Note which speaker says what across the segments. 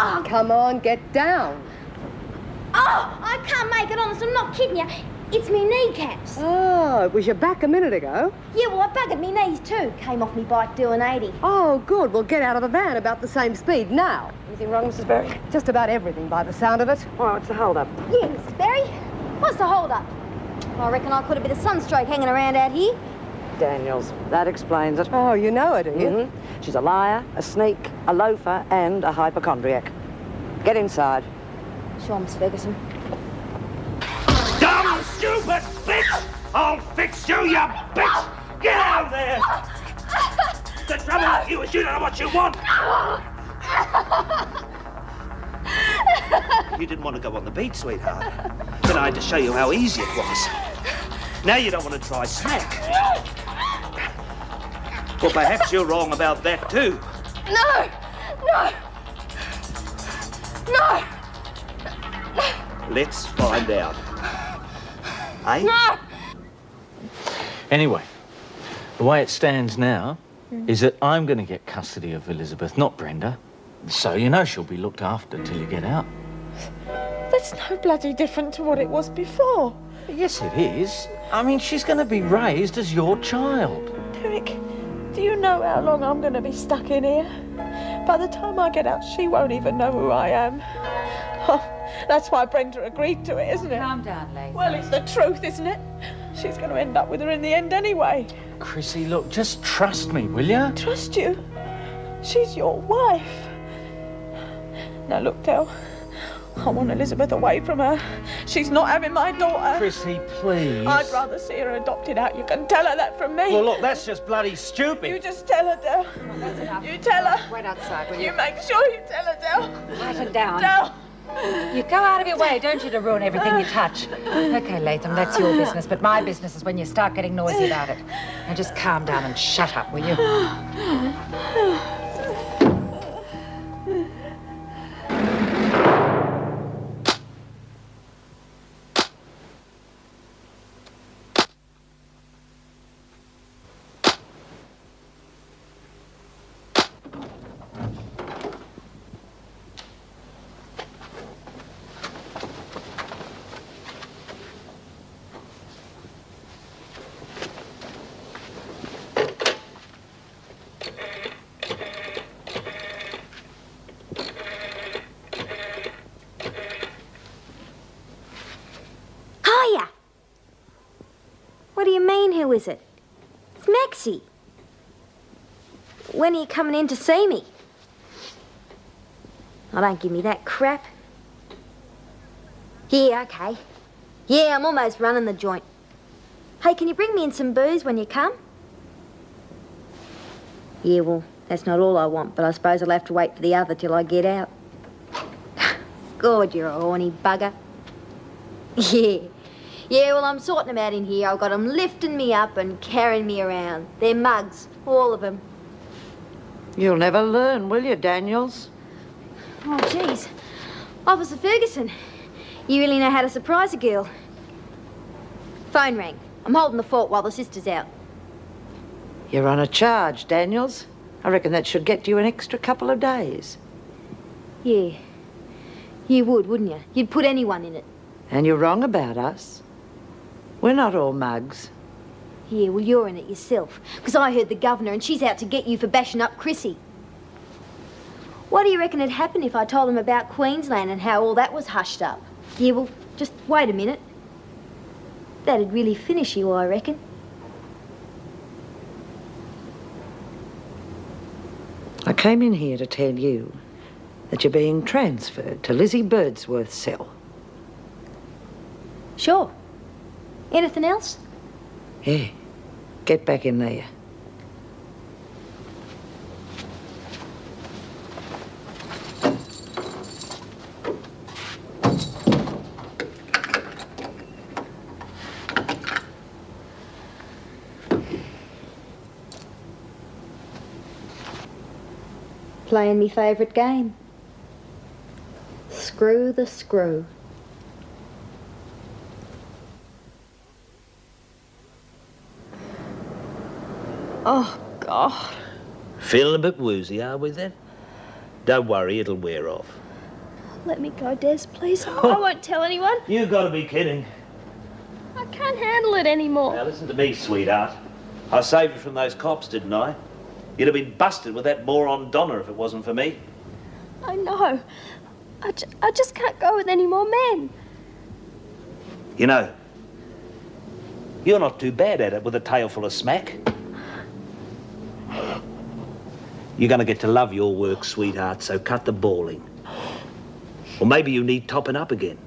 Speaker 1: Oh.
Speaker 2: Come on, get down.
Speaker 1: Oh, I can't make it, honest. I'm not kidding you. It's me kneecaps.
Speaker 2: Oh, it was your back a minute ago.
Speaker 1: Yeah, well, I buggered me knees too. Came off me bike doing 80.
Speaker 2: Oh, good. Well, get out of the van about the same speed now.
Speaker 3: Anything wrong, Mrs. Berry?
Speaker 2: Just about everything by the sound of it.
Speaker 3: Well, what's the hold-up?
Speaker 1: Yeah, Mrs. Berry. What's the hold-up? I reckon I caught a bit of sunstroke hanging around out here.
Speaker 3: Daniels. That explains it.
Speaker 2: Oh, you know her, do you?
Speaker 3: Mm-hmm. She's a liar, a sneak, a loafer, and a hypochondriac. Get inside.
Speaker 1: Sure, Miss Ferguson.
Speaker 4: Dumb, stupid bitch! I'll fix you, you bitch! Get out of there! The trouble with you is you don't know what you want! You didn't want to go on the beat, sweetheart. Then I had to show you how easy it was. Now you don't want to try smack. Well, perhaps you're wrong about that, too.
Speaker 1: No! No! No!
Speaker 4: Let's find out. Eh?
Speaker 1: No!
Speaker 5: Anyway, the way it stands now is that I'm going to get custody of Elizabeth, not Brenda. So you know she'll be looked after till you get out.
Speaker 6: That's no bloody different to what it was before.
Speaker 5: Yes, it is. I mean, she's going to be raised as your child.
Speaker 6: Derek, do you know how long I'm going to be stuck in here? By the time I get out, she won't even know who I am. Oh, that's why Brenda agreed to it, isn't it?
Speaker 7: Calm down, lady.
Speaker 6: Well, it's the truth, isn't it? She's going to end up with her in the end anyway.
Speaker 5: Chrissy, look, just trust me, will you?
Speaker 6: Trust you? She's your wife. Now, look, Del, I want Elizabeth away from her. She's not having my daughter.
Speaker 5: Chrissy, please.
Speaker 6: I'd rather see her adopted out. You can tell her that from me.
Speaker 5: Well, look, that's just bloody stupid.
Speaker 6: You just tell her, Del.
Speaker 7: That's enough.
Speaker 6: You tell her.
Speaker 7: Wait outside, will you?
Speaker 6: You make sure you tell her, Del.
Speaker 7: Quiet her down.
Speaker 6: Del.
Speaker 7: You go out of your way, don't you, to ruin everything you touch. Okay, Latham, that's your business, but my business is when you start getting noisy about it. Now just calm down and shut up, will you?
Speaker 1: Hiya! What do you mean, who is it? It's Maxie. When are you coming in to see me? Oh, don't give me that crap. Yeah, okay. Yeah, I'm almost running the joint. Hey, can you bring me in some booze when you come? Yeah, well, that's not all I want, but I suppose I'll have to wait for the other till I get out. God, you're a horny bugger. Yeah. Yeah, well, I'm sorting them out in here. I've got them lifting me up and carrying me around. They're mugs, all of them.
Speaker 3: You'll never learn, will you, Daniels?
Speaker 1: Oh, jeez. Officer Ferguson, you really know how to surprise a girl. Phone rang. I'm holding the fort while the sister's out.
Speaker 3: You're on a charge, Daniels. I reckon that should get you an extra couple of days.
Speaker 1: Yeah. You would, wouldn't you? You'd put anyone in it.
Speaker 3: And you're wrong about us. We're not all mugs.
Speaker 1: Yeah, well, you're in it yourself. Because I heard the governor and she's out to get you for bashing up Chrissy. What do you reckon would happen if I told him about Queensland and how all that was hushed up? Yeah, well, just wait a minute. That'd really finish you, I reckon.
Speaker 3: I came in here to tell you that you're being transferred to Lizzie Birdsworth's cell.
Speaker 1: Sure. Anything else?
Speaker 3: Yeah. Get back in there.
Speaker 1: Playing me favourite game. Screw the screw. Oh, God.
Speaker 4: Feeling a bit woozy, are we then? Don't worry, it'll wear off.
Speaker 8: Let me go, Des, please. I won't tell anyone.
Speaker 4: You gotta be kidding.
Speaker 8: I can't handle it anymore.
Speaker 4: Now listen to me, sweetheart. I saved you from those cops, didn't I? You'd have been busted with that moron Donna if it wasn't for me.
Speaker 8: I know. I just can't go with any more men.
Speaker 4: You know, you're not too bad at it with a tail full of smack. You're going to get to love your work, sweetheart, so cut the bawling. Or maybe you need topping up again.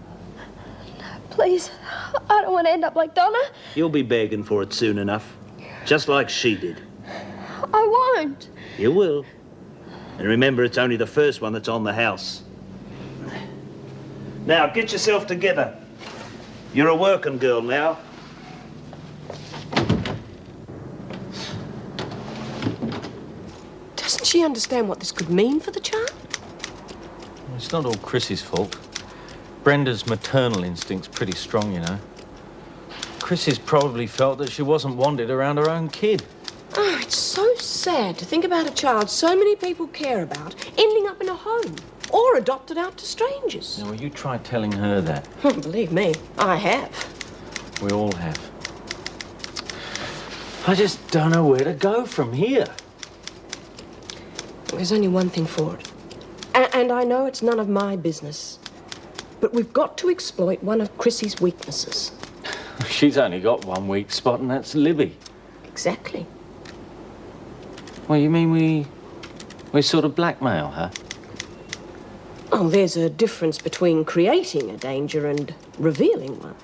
Speaker 8: Please, I don't want to end up like Donna.
Speaker 4: You'll be begging for it soon enough, just like she did.
Speaker 8: I won't.
Speaker 4: You will. And remember, it's only the first one that's on the house. Now, get yourself together. You're a working girl now.
Speaker 2: Doesn't she understand what this could mean for the child?
Speaker 5: It's not all Chrissy's fault. Brenda's maternal instinct's pretty strong, you know. Chrissy's probably felt that she wasn't wanted around her own kid.
Speaker 2: Oh, it's so sad to think about a child so many people care about ending up in a home or adopted out to strangers.
Speaker 5: Now, will you try telling her that?
Speaker 2: Believe me, I have.
Speaker 5: We all have. I just don't know where to go from here.
Speaker 2: There's only one thing for it. And I know it's none of my business. But we've got to exploit one of Chrissy's weaknesses.
Speaker 5: She's only got one weak spot, and that's Libby.
Speaker 2: Exactly.
Speaker 5: Well, you mean we sort of blackmail her?
Speaker 2: Oh, there's a difference between creating a danger and revealing one.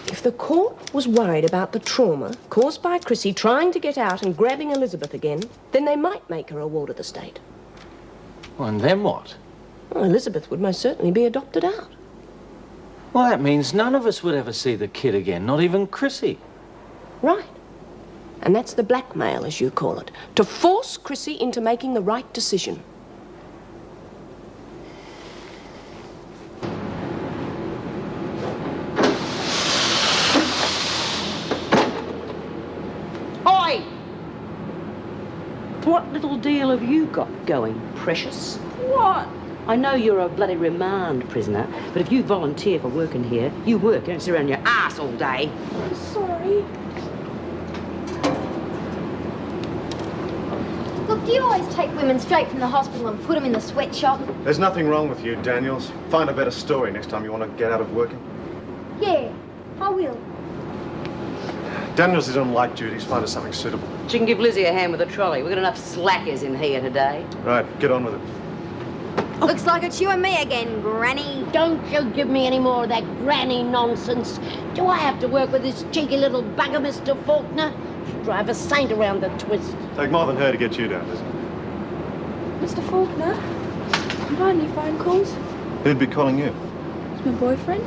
Speaker 2: If the court was worried about the trauma caused by Chrissy trying to get out and grabbing Elizabeth again, then they might make her a ward of the state.
Speaker 5: Well, and then what?
Speaker 2: Well, Elizabeth would most certainly be adopted out.
Speaker 5: Well, that means none of us would ever see the kid again, not even Chrissy.
Speaker 2: Right. And that's the blackmail, as you call it, to force Chrissy into making the right decision.
Speaker 9: Oi! What little deal have you got going, precious?
Speaker 8: What?
Speaker 9: I know you're a bloody remand prisoner, but if you volunteer for working here, you work and don't sit around your ass all day.
Speaker 8: I'm sorry.
Speaker 1: Look, do you always take women straight from the hospital and put them in the sweatshop?
Speaker 10: There's nothing wrong with you, Daniels. Find a better story next time you want to get out of working.
Speaker 1: Yeah, I will.
Speaker 10: Daniels is on light duties. Find us something suitable.
Speaker 9: She can give Lizzie a hand with a trolley. We've got enough slackers in here today.
Speaker 10: Right, get on with it.
Speaker 1: Looks like it's you and me again, Granny.
Speaker 11: Don't you give me any more of that granny nonsense. Do I have to work with this cheeky little bugger, Mr. Faulkner? Should drive a saint around the twist.
Speaker 10: Take more than her to get you down, doesn't it?
Speaker 8: Mr. Faulkner, have I any phone calls?
Speaker 10: Who'd be calling you?
Speaker 8: It's my boyfriend.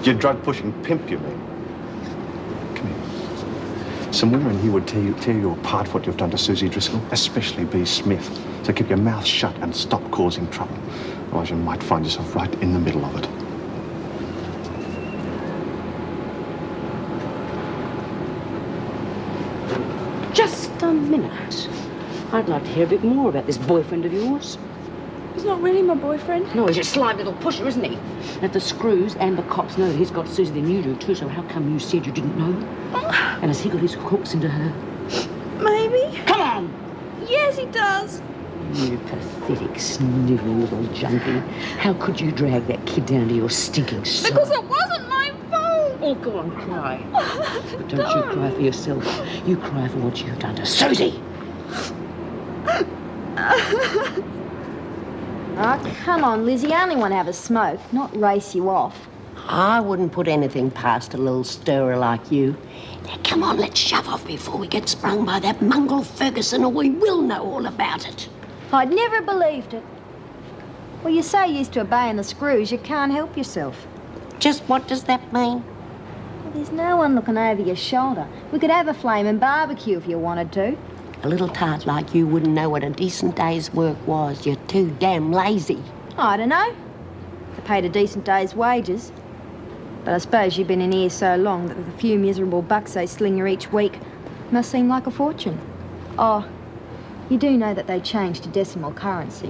Speaker 10: Your drug-pushing pimp, you mean? Come here. Somewhere in here would tear you apart for what you've done to Susie Driscoll, especially B. Smith. So keep your mouth shut and stop causing trouble. Otherwise you might find yourself right in the middle of it.
Speaker 9: Just a minute. I'd like to hear a bit more about this boyfriend of yours.
Speaker 8: He's not really my boyfriend.
Speaker 9: No, he's a sly little pusher, isn't he? That the screws and the cops know that he's got Susie, then you do too, so how come you said you didn't know? And has he got his hooks into her?
Speaker 8: Maybe.
Speaker 9: Come on!
Speaker 8: Yes, he does.
Speaker 9: You pathetic, snivelling little junkie. How could you drag that kid down to your stinking soul?
Speaker 8: Because it wasn't my fault.
Speaker 9: Oh, go on, cry. But don't you cry for yourself. You cry for what you've done to Susie.
Speaker 1: Oh, come on, Lizzie. I only want to have a smoke, not race you off.
Speaker 11: I wouldn't put anything past a little stirrer like you. Now, come on, let's shove off before we get sprung by that mongrel Ferguson, or we will know all about it.
Speaker 1: I'd never believed it. Well, you're so used to obeying the screws, you can't help yourself.
Speaker 11: Just what does that mean?
Speaker 1: Well, there's no one looking over your shoulder. We could have a flaming barbecue if you wanted to.
Speaker 11: A little tart like you wouldn't know what a decent day's work was. You're too damn lazy.
Speaker 1: I don't know. They paid a decent day's wages. But I suppose you've been in here so long that the few miserable bucks they sling you each week must seem like a fortune. Oh, you do know that they changed to decimal currency.